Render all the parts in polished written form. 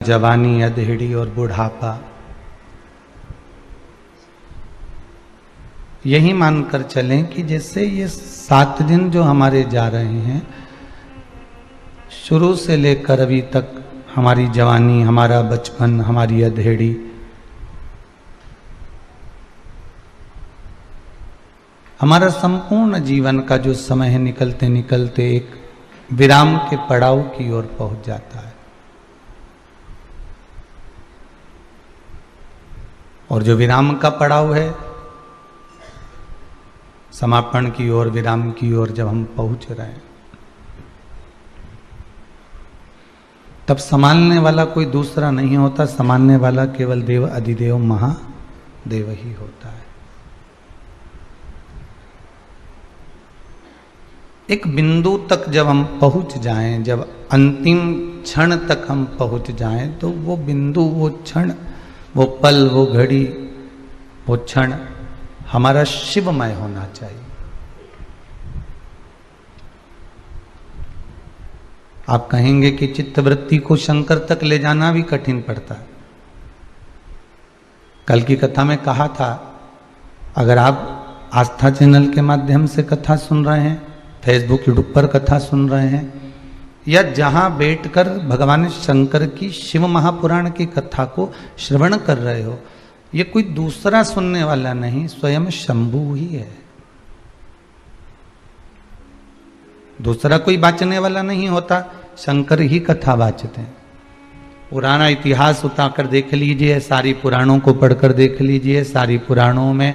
जवानी, अधेड़ी और बुढ़ापा, यही मानकर चलें कि जैसे ये 7 दिन जो हमारे जा रहे हैं, शुरू से लेकर अभी तक हमारी जवानी, हमारा बचपन, हमारी अधेड़ी, हमारा संपूर्ण जीवन का जो समय है, निकलते निकलते एक विराम के पड़ाव की ओर पहुंच जाता है। और जो विराम का पड़ाव है, समापन की ओर, विराम की ओर जब हम पहुंच रहे हैं, तब संभालने वाला कोई दूसरा नहीं होता, संभालने वाला केवल देव अधिदेव महादेव ही होता है। एक बिंदु तक जब हम पहुंच जाएं, जब अंतिम क्षण तक हम पहुंच जाएं, तो वो बिंदु, वो क्षण, वो पल, वो घड़ी, वो क्षण हमारा शिवमय होना चाहिए। आप कहेंगे कि चित्तवृत्ति को शंकर तक ले जाना भी कठिन पड़ता है। कल की कथा में कहा था, अगर आप आस्था चैनल के माध्यम से कथा सुन रहे हैं, फेसबुक यूट्यूब पर कथा सुन रहे हैं, या जहां बैठकर भगवान शंकर की शिव महापुराण की कथा को श्रवण कर रहे हो, ये कोई दूसरा सुनने वाला नहीं, स्वयं शंभु ही है। दूसरा कोई बाचने वाला नहीं होता, शंकर ही कथा बाचते हैं। पुराना इतिहास उतारकर देख लीजिए, सारी पुराणों को पढ़कर देख लीजिए, सारी पुराणों में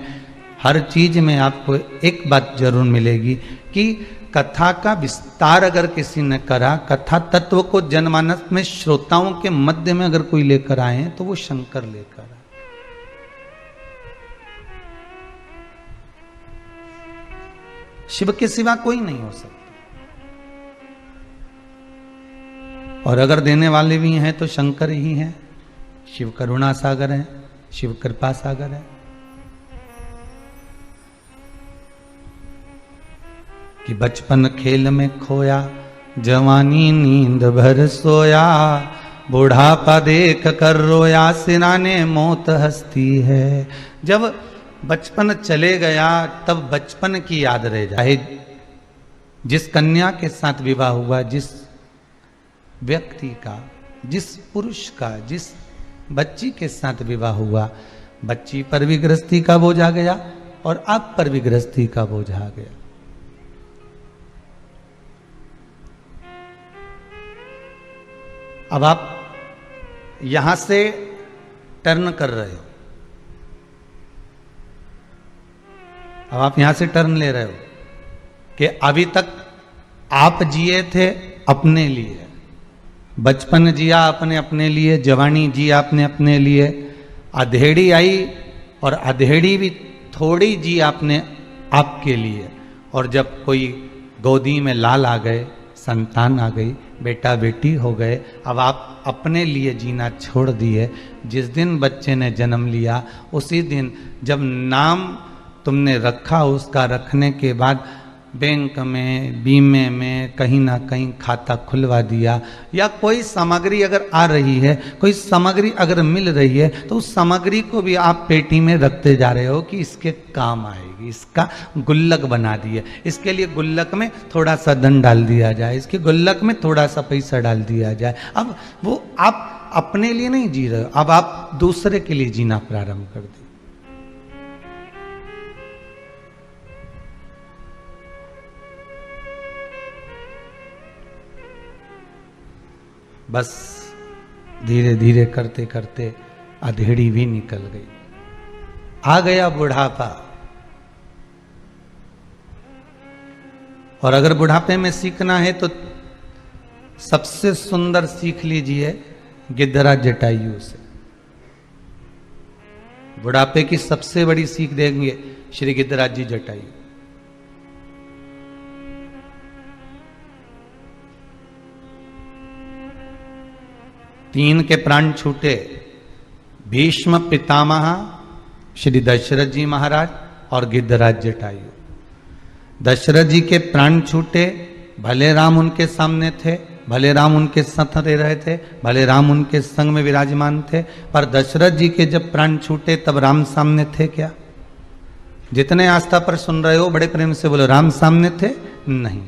हर चीज में आपको एक बात जरूर मिलेगी कि कथा का विस्तार अगर किसी ने करा, कथा तत्व को जनमानस में श्रोताओं के मध्य में अगर कोई लेकर आए, तो वो शंकर लेकर आए। शिव के सिवा कोई नहीं हो सकता। और अगर देने वाले भी हैं तो शंकर ही हैं। शिव करुणा सागर है, शिव कृपा सागर है। कि बचपन खेल में खोया, जवानी नींद भर सोया, बुढ़ापा देख कर रोया, सिराने मौत हंसती है। जब बचपन चले गया, तब बचपन की याद रह जाए। जिस कन्या के साथ विवाह हुआ, जिस व्यक्ति का, जिस पुरुष का, जिस बच्ची के साथ विवाह हुआ, बच्ची पर भी गृहस्थी का बोझ आ गया और आप पर भी गृहस्थी का बोझ आ गया। अब आप यहां से टर्न कर रहे हो, अब आप यहां से टर्न ले रहे हो कि अभी तक आप जिए थे अपने लिए, बचपन जिया आपने अपने लिए, जवानी जी आपने अपने लिए, अधेड़ी आई और अधेड़ी भी थोड़ी जी आपने आपके लिए। और जब कोई गोदी में लाल आ गए, संतान आ गई, बेटा बेटी हो गए, अब आप अपने लिए जीना छोड़ दिए। जिस दिन बच्चे ने जन्म लिया, उसी दिन जब नाम तुमने रखा, उसका रखने के बाद बैंक में, बीमे में, कहीं ना कहीं खाता खुलवा दिया, या कोई सामग्री अगर आ रही है, कोई सामग्री अगर मिल रही है, तो उस सामग्री को भी आप पेटी में रखते जा रहे हो कि इसके काम आएगी, इसका गुल्लक बना दिए, इसके लिए गुल्लक में थोड़ा सा धन डाल दिया जाए, इसके गुल्लक में थोड़ा सा पैसा डाल दिया जाए। अब वो आप अपने लिए नहीं जी रहे हो, अब आप दूसरे के लिए जीना प्रारंभ कर दिए। बस धीरे धीरे करते करते अधेड़ी भी निकल गई, आ गया बुढ़ापा। और अगर बुढ़ापे में सीखना है तो सबसे सुंदर सीख लीजिए गिद्धराज जटायु से। बुढ़ापे की सबसे बड़ी सीख देंगे श्री गिद्धराज जी जटायु। तीन के प्राण छूटे, भीष्म पितामह श्री दशरथ जी महाराज और गिद्धराज जटायु। दशरथ जी के प्राण छूटे, भले राम उनके सामने थे, भले राम उनके साथ रह रहे थे, भले राम उनके संग में विराजमान थे, पर दशरथ जी के जब प्राण छूटे तब राम सामने थे क्या? जितने आस्था पर सुन रहे हो बड़े प्रेम से बोलो, राम सामने थे? नहीं।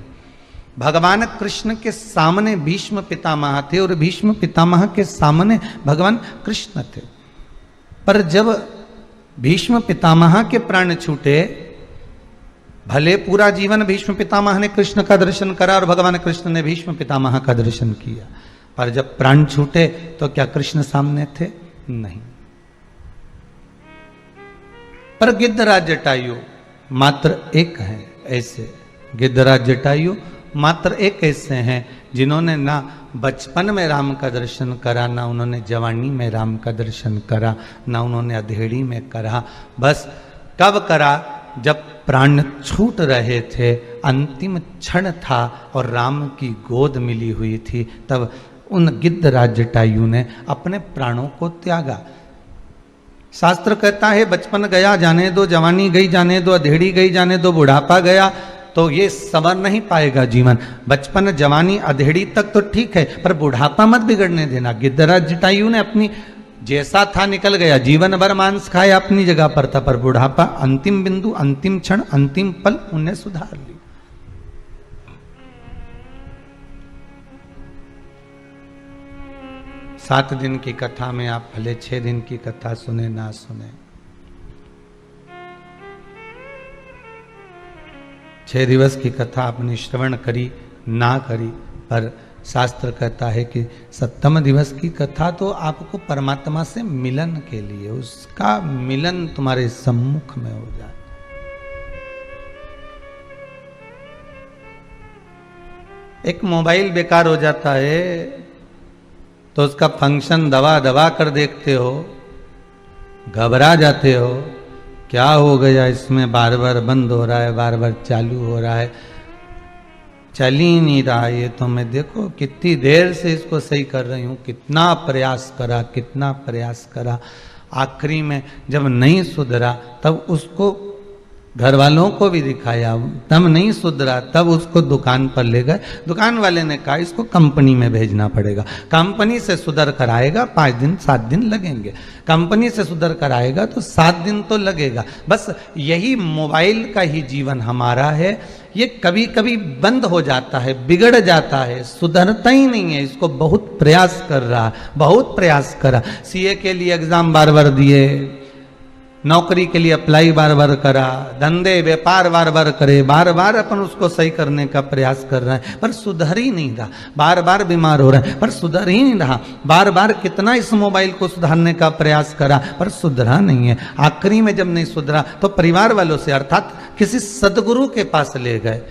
भगवान कृष्ण के सामने भीष्म पितामह थे और भीष्म पितामह के सामने भगवान कृष्ण थे। पर जब भीष्म पितामह के प्राण छूटे, भले पूरा जीवन भीष्म पितामह ने कृष्ण का दर्शन करा और भगवान कृष्ण ने भीष्म पितामह का दर्शन किया, पर जब प्राण छूटे तो क्या कृष्ण सामने थे? नहीं। पर गिद्धराज जटायु मात्र एक है ऐसे, गिद्धराज जटायु मात्र एक ऐसे हैं जिन्होंने ना बचपन में राम का दर्शन करा, ना उन्होंने जवानी में राम का दर्शन करा, ना उन्होंने अधेड़ी में करा। बस कब करा? जब प्राण छूट रहे थे, अंतिम क्षण था और राम की गोद मिली हुई थी, तब उन गिद्धराज जटायु ने अपने प्राणों को त्यागा। शास्त्र कहता है बचपन गया जाने दो, जवानी गई जाने दो, अधेड़ी गई जाने दो, बुढ़ापा गया तो ये संवर नहीं पाएगा जीवन। बचपन जवानी अधेड़ी तक तो ठीक है, पर बुढ़ापा मत बिगड़ने देना। गिद्धराज जटायु ने अपनी जैसा था निकल गया, जीवन भर मांस खाया अपनी जगह पर था, पर बुढ़ापा अंतिम बिंदु, अंतिम क्षण, अंतिम पल उन्हें सुधार ली। सात दिन की कथा में आप भले 6 दिन की कथा सुने ना सुने, 6 दिवस की कथा आपने श्रवण करी ना करी, पर शास्त्र कहता है कि 7वें दिवस की कथा तो आपको परमात्मा से मिलन के लिए, उसका मिलन तुम्हारे सम्मुख में हो जाए। एक मोबाइल बेकार हो जाता है तो उसका फंक्शन दबा दबा कर देखते हो, घबरा जाते हो, क्या हो गया इसमें, बार बार बंद हो रहा है, बार बार चालू हो रहा है, चल ही नहीं रहा ये तो। मैं देखो कितनी देर से इसको सही कर रही हूँ, कितना प्रयास करा, कितना प्रयास करा, आखिरी में जब नहीं सुधरा तब उसको घर वालों को भी दिखाया, तब नहीं सुधरा तब उसको दुकान पर ले गए। दुकान वाले ने कहा इसको कंपनी में भेजना पड़ेगा, कंपनी से सुधर कर आएगा, 5 दिन 7 दिन लगेंगे, कंपनी से सुधर कर आएगा तो 7 दिन तो लगेगा। बस यही मोबाइल का ही जीवन हमारा है, ये कभी कभी बंद हो जाता है, बिगड़ जाता है, सुधरता ही नहीं है। इसको बहुत प्रयास कर रहा, बहुत प्रयास करा, सीए के लिए एग्जाम बार बार दिए, नौकरी के लिए अप्लाई बार बार करा, धंधे व्यापार बार बार करे, बार बार अपन उसको सही करने का प्रयास कर रहे हैं, पर सुधर ही नहीं रहा, बार बार बीमार हो रहे हैं पर सुधर ही नहीं रहा, बार बार कितना इस मोबाइल को सुधारने का प्रयास करा पर सुधरा नहीं है। आखिरी में जब नहीं सुधरा तो परिवार वालों से अर्थात किसी सदगुरु के पास ले गए।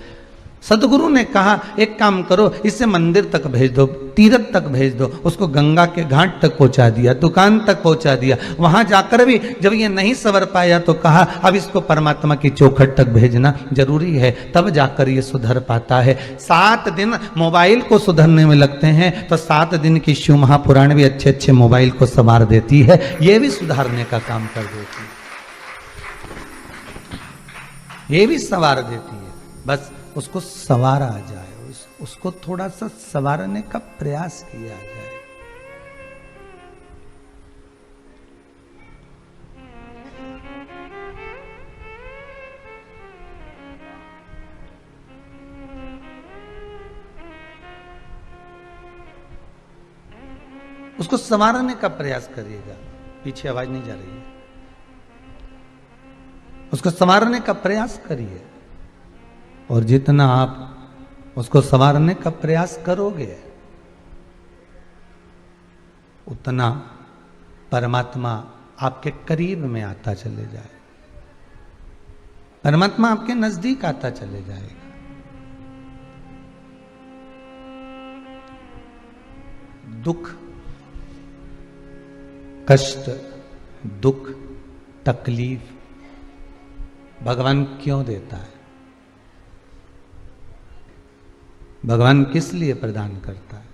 सदगुरु ने कहा एक काम करो, इसे मंदिर तक भेज दो, तीर्थ तक भेज दो। उसको गंगा के घाट तक पहुंचा दिया, दुकान तक पहुंचा दिया। वहां जाकर भी जब ये नहीं सवर पाया तो कहा अब इसको परमात्मा की चौखट तक भेजना जरूरी है, तब जाकर ये सुधर पाता है। 7 दिन मोबाइल को सुधरने में लगते हैं तो 7 दिन की शिव महापुराण भी अच्छे अच्छे मोबाइल को संवार देती है, ये भी सुधारने का काम कर देती है, ये भी संवार देती है। बस उसको संवारा जाए, उसको थोड़ा सा संवारने का प्रयास किया जाए। उसको संवारने का प्रयास करिएगा। पीछे आवाज नहीं जा रही है, उसको संवारने का प्रयास करिए, और जितना आप उसको संवारने का प्रयास करोगे उतना परमात्मा आपके करीब में आता चले जाए, परमात्मा आपके नजदीक आता चले जाएगा। दुख, कष्ट, दुख, तकलीफ भगवान क्यों देता है? भगवान किस लिए प्रदान करता है?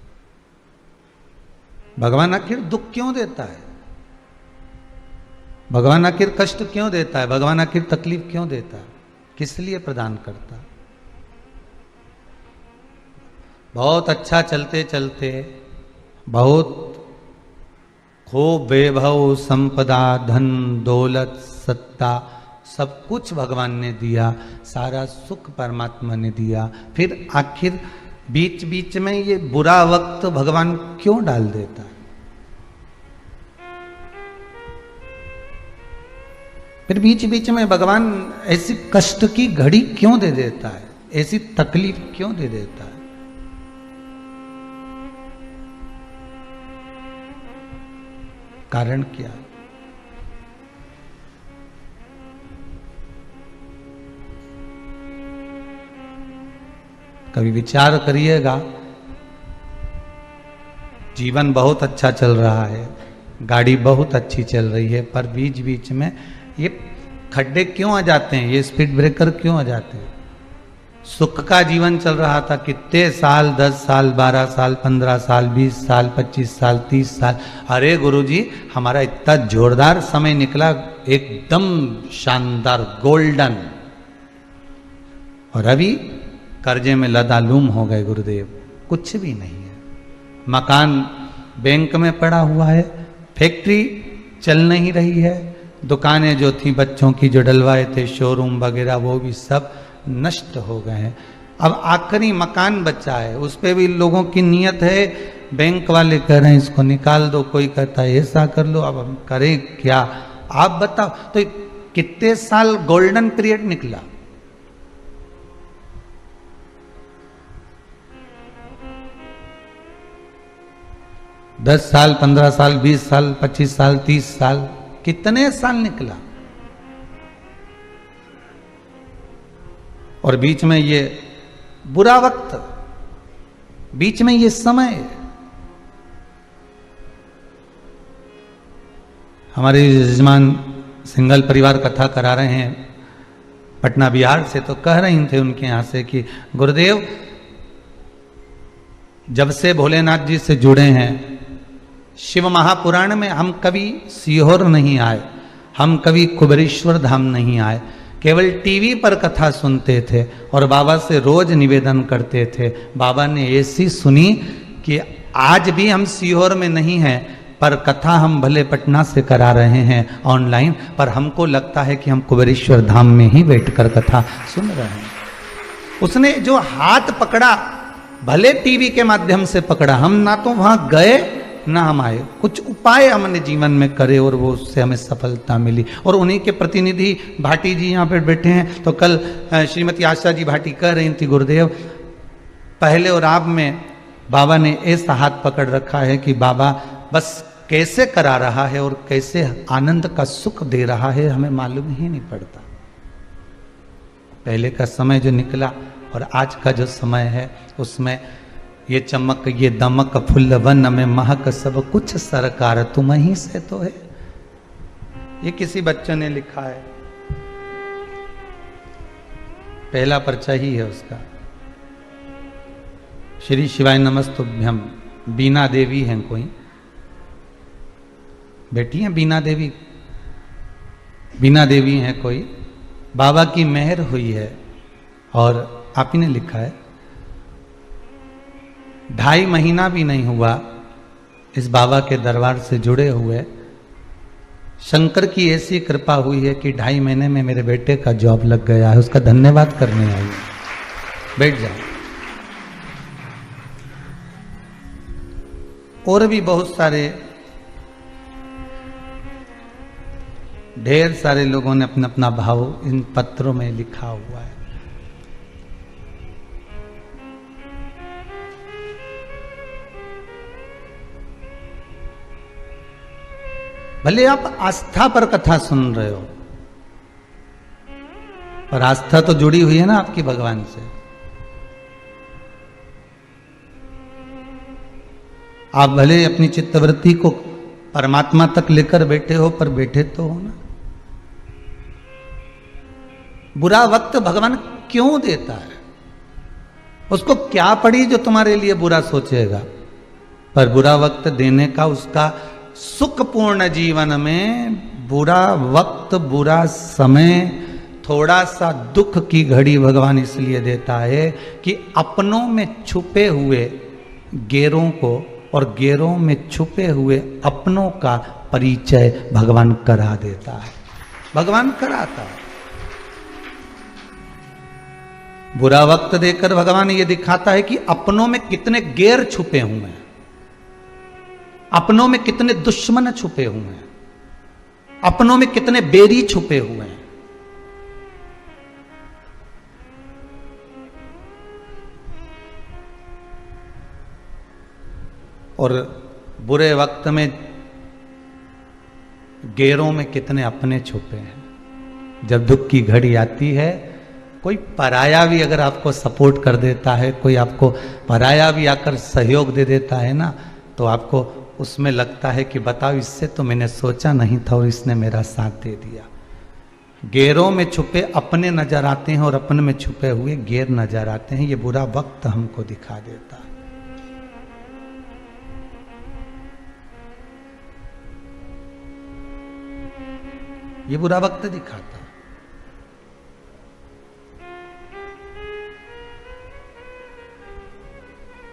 भगवान आखिर दुख क्यों देता है? भगवान आखिर कष्ट क्यों देता है? भगवान आखिर तकलीफ क्यों देता है? किस लिए प्रदान करता है? बहुत अच्छा चलते चलते बहुत खूब वैभव संपदा धन दौलत सत्ता सब कुछ भगवान ने दिया, सारा सुख परमात्मा ने दिया, फिर आखिर बीच बीच में ये बुरा वक्त भगवान क्यों डाल देता है? फिर बीच बीच में भगवान ऐसी कष्ट की घड़ी क्यों दे देता है, ऐसी तकलीफ क्यों दे देता है? कारण क्या? कभी विचार करिएगा, जीवन बहुत अच्छा चल रहा है, गाड़ी बहुत अच्छी चल रही है, पर बीच बीच में ये खड्डे क्यों आ जाते हैं, ये स्पीड ब्रेकर क्यों आ जाते हैं? सुख का जीवन चल रहा था, कितने साल, 10 साल, 12 साल, 15 साल, 20 साल, 25 साल, 30 साल, अरे गुरुजी हमारा इतना जोरदार समय निकला, एकदम शानदार गोल्डन, और अभी कर्जे में लदालूम हो गए गुरुदेव, कुछ भी नहीं है। मकान बैंक में पड़ा हुआ है, फैक्ट्री चल नहीं रही है, दुकानें जो थी बच्चों की जो डलवाए थे, शोरूम वगैरह, वो भी सब नष्ट हो गए हैं। अब आखिरी मकान बचा है, उस पे भी लोगों की नीयत है, बैंक वाले कह रहे हैं इसको निकाल दो, कोई कहता है ऐसा कर लो, अब हम करें क्या? आप बताओ। तो कितने साल गोल्डन पीरियड निकला? दस साल, 15 साल, 20 साल, 25 साल, 30 साल, कितने साल निकला? और बीच में ये बुरा वक्त, बीच में ये समय, हमारे यजमान सिंगल परिवार कथा करा रहे हैं पटना बिहार से, तो कह रहे थे उनके यहां से कि गुरुदेव जब से भोलेनाथ जी से जुड़े हैं, शिव महापुराण में हम कभी सीहोर नहीं आए, हम कभी कुबेरेश्वर धाम नहीं आए, केवल टीवी पर कथा सुनते थे और बाबा से रोज निवेदन करते थे। बाबा ने ऐसी सुनी कि आज भी हम सीहोर में नहीं हैं, पर कथा हम भले पटना से करा रहे हैं ऑनलाइन, पर हमको लगता है कि हम कुबेरेश्वर धाम में ही बैठकर कथा सुन रहे हैं। उसने जो हाथ पकड़ा, भले टीवी के माध्यम से पकड़ा, हम ना तो वहां गए ना हम आए, कुछ उपाय हमने जीवन में करे और वो उससे हमें सफलता मिली। और उन्हीं के प्रतिनिधि भाटी जी यहाँ पे बैठे हैं, तो कल श्रीमती आशा जी भाटी कह रही थी गुरुदेव पहले और आप में बाबा ने ऐसा हाथ पकड़ रखा है कि बाबा बस कैसे करा रहा है और कैसे आनंद का सुख दे रहा है हमें मालूम ही नहीं पड़ता। पहले का समय जो निकला और आज का जो समय है, उसमें ये चमक ये दमक फुल्ल वन में महक सब कुछ सरकार तुम ही से तो है। ये किसी बच्चे ने लिखा है, पहला पर्चा ही है उसका। श्री शिवाय नमस्तुभ्यम। बीना देवी हैं कोई बेटी हैं, बीना देवी, बीना देवी हैं कोई, बाबा की मेहर हुई है। और आप ही ने लिखा है 2.5 महीना भी नहीं हुआ इस बाबा के दरबार से जुड़े हुए, शंकर की ऐसी कृपा हुई है कि 2.5 महीने में मेरे बेटे का जॉब लग गया है, उसका धन्यवाद करने आई। बैठ जाओ। और भी बहुत सारे, ढेर सारे लोगों ने अपना अपना भाव इन पत्रों में लिखा हुआ है। भले आप आस्था पर कथा सुन रहे हो, पर आस्था तो जुड़ी हुई है ना आपकी भगवान से। आप भले अपनी चित्तवृत्ति को परमात्मा तक लेकर बैठे हो, पर बैठे तो हो ना। बुरा वक्त भगवान क्यों देता है? उसको क्या पड़ी जो तुम्हारे लिए बुरा सोचेगा? पर बुरा वक्त देने का उसका सुखपूर्ण जीवन में बुरा वक्त, बुरा समय थोड़ा सा दुख की घड़ी भगवान इसलिए देता है कि अपनों में छुपे हुए गैरों को और गैरों में छुपे हुए अपनों का परिचय भगवान करा देता है, भगवान कराता है। बुरा वक्त देकर भगवान ये दिखाता है कि अपनों में कितने गैर छुपे हुए हैं, अपनों में कितने दुश्मन छुपे हुए हैं, अपनों में कितने बेरी छुपे हुए हैं। और बुरे वक्त में गैरों में कितने अपने छुपे हैं। जब दुख की घड़ी आती है, कोई पराया भी अगर आपको सपोर्ट कर देता है, कोई आपको पराया भी आकर सहयोग दे देता है ना, तो आपको उसमें लगता है कि बताओ, इससे तो मैंने सोचा नहीं था और इसने मेरा साथ दे दिया। गैरों में छुपे अपने नजर आते हैं और अपने में छुपे हुए गैर नजर आते हैं। ये बुरा वक्त हमको दिखा देता है। ये बुरा वक्त दिखाता है।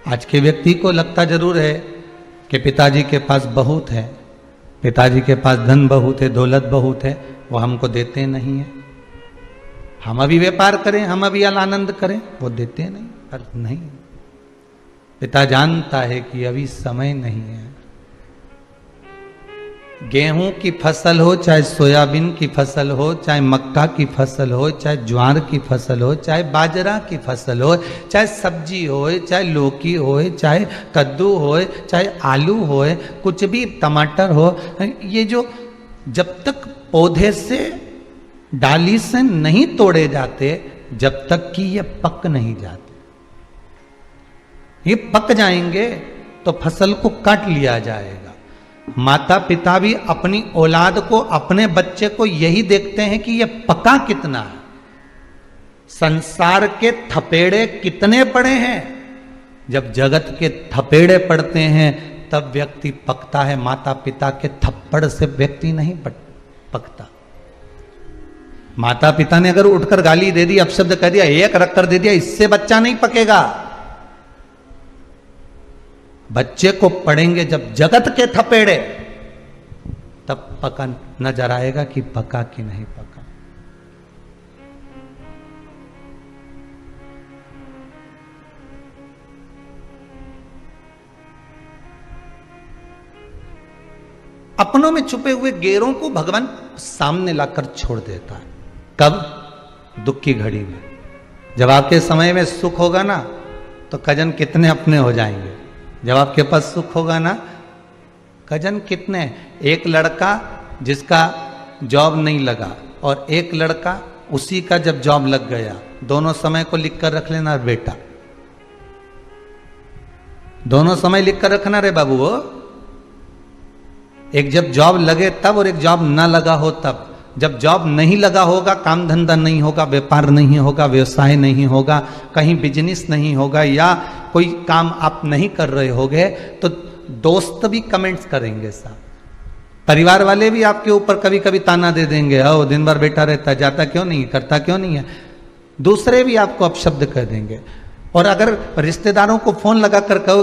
आज के व्यक्ति को लगता जरूर है कि पिताजी के पास बहुत है, पिताजी के पास धन बहुत है, दौलत बहुत है, वो हमको देते नहीं है। हम अभी व्यापार करें, हम अभी आनंद करें, वो देते नहीं। पर नहीं, पिता जानता है कि अभी समय नहीं है। गेहूं की फसल हो, चाहे सोयाबीन की फसल हो, चाहे मक्का की फसल हो, चाहे ज्वार की फसल हो, चाहे बाजरा की फसल हो, चाहे सब्जी हो, चाहे लौकी हो, चाहे कद्दू हो, चाहे आलू हो, कुछ भी, टमाटर हो, ये जो जब तक पौधे से, डाली से नहीं तोड़े जाते, जब तक कि ये पक नहीं जाते। ये पक जाएंगे तो फसल को काट लिया जाएगा। माता पिता भी अपनी औलाद को, अपने बच्चे को यही देखते हैं कि ये पका कितना है, संसार के थपेड़े कितने पड़े हैं। जब जगत के थपेड़े पड़ते हैं तब व्यक्ति पकता है। माता पिता के थप्पड़ से व्यक्ति नहीं पकता। माता पिता ने अगर उठकर गाली दे दी, अपशब्द कह दिया, एक रख कर दे दिया, इससे बच्चा नहीं पकेगा। बच्चे को पढ़ेंगे जब जगत के थपेड़े, तब पका नजर आएगा कि पका कि नहीं पका। अपनों में छुपे हुए गैरों को भगवान सामने लाकर छोड़ देता है। कब? दुख की घड़ी में। जब आपके समय में सुख होगा ना, तो कजन कितने अपने हो जाएंगे। जब आपके पास सुख होगा ना, कजन कितने। एक लड़का जिसका जॉब नहीं लगा और एक लड़का उसी का जब जॉब लग गया, दोनों समय को लिख कर रख लेना बेटा, दोनों समय लिख कर रखना रे बाबू। वो एक जब जॉब लगे तब और एक जॉब ना लगा हो तब। जब जॉब नहीं लगा होगा, काम धंधा नहीं होगा, व्यापार नहीं होगा, व्यवसाय नहीं होगा, कहीं बिजनेस नहीं होगा, या कोई काम आप नहीं कर रहे होगे, तो दोस्त भी कमेंट्स करेंगे साहब, परिवार वाले भी आपके ऊपर कभी कभी ताना दे देंगे, ओ दिन भर बैठा रहता, जाता क्यों नहीं, करता क्यों नहीं है। दूसरे भी आपको अपशब्द कर देंगे। और अगर रिश्तेदारों को फोन लगा कर कहोगे